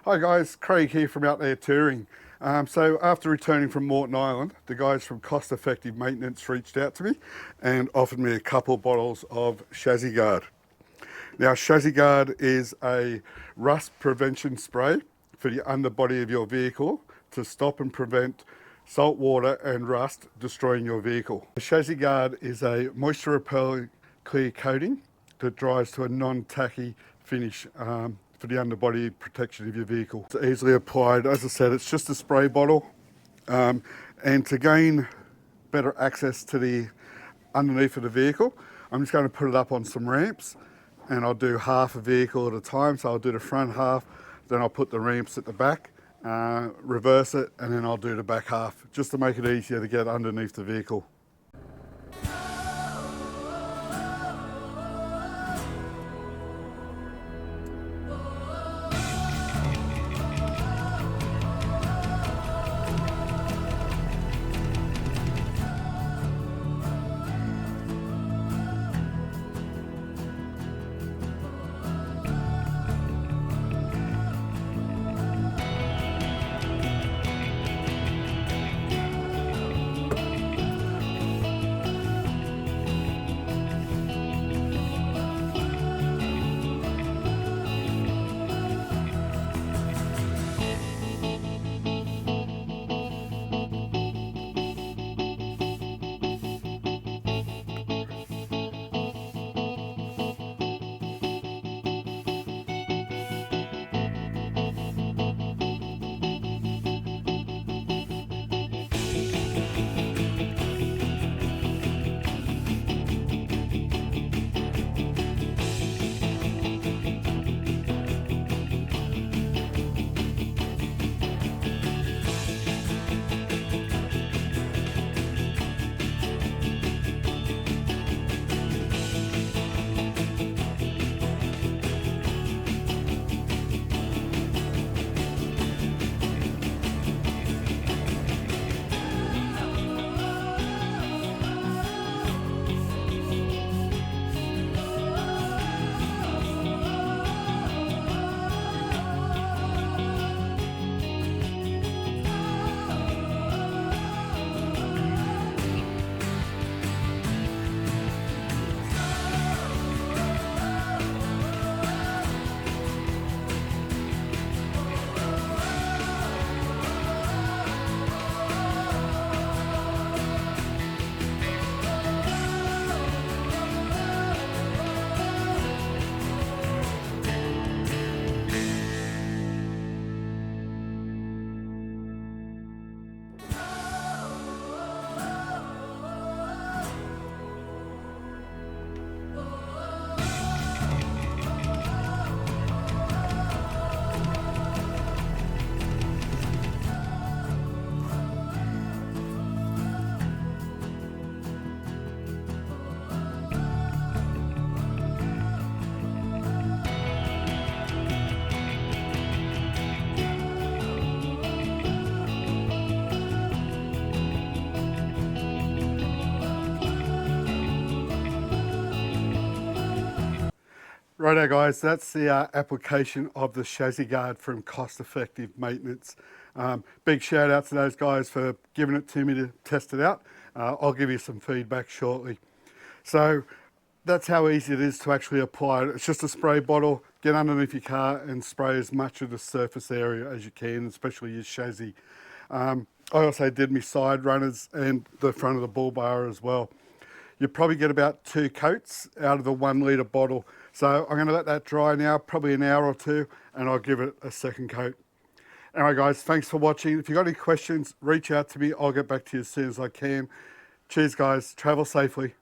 Hi guys, Craig here from Out There Touring. So after returning from Moreton Island, the guys from Cost Effective Maintenance reached out to me and offered me a couple of bottles of Chassis Guard. Now Chassis Guard is a rust prevention spray for the underbody of your vehicle to stop and prevent salt water and rust destroying your vehicle. The Chassis Guard is a moisture repellent clear coating that dries to a non-tacky finish for the underbody protection of your vehicle. It's easily applied. As I said, it's just a spray bottle, and to gain better access to the underneath of the vehicle, I'm just going to put it up on some ramps, and I'll do half a vehicle at a time. So I'll do the front half, then I'll put the ramps at the back, reverse it, and then I'll do the back half, just to make it easier to get underneath the vehicle. Righto guys, that's the application of the Chassis Guard from Cost Effective Maintenance. Big shout out to those guys for giving it to me to test it out. I'll give you some feedback shortly. So that's how easy it is to actually apply it. It's just a spray bottle, get underneath your car and spray as much of the surface area as you can, especially your chassis. I also did my side runners and the front of the bull bar as well. You probably get about 2 coats out of the 1 litre bottle. So I'm going to let that dry now, probably an hour or two, and I'll give it a second coat. Anyway guys, thanks for watching. If you've got any questions, reach out to me. I'll get back to you as soon as I can. Cheers guys, travel safely.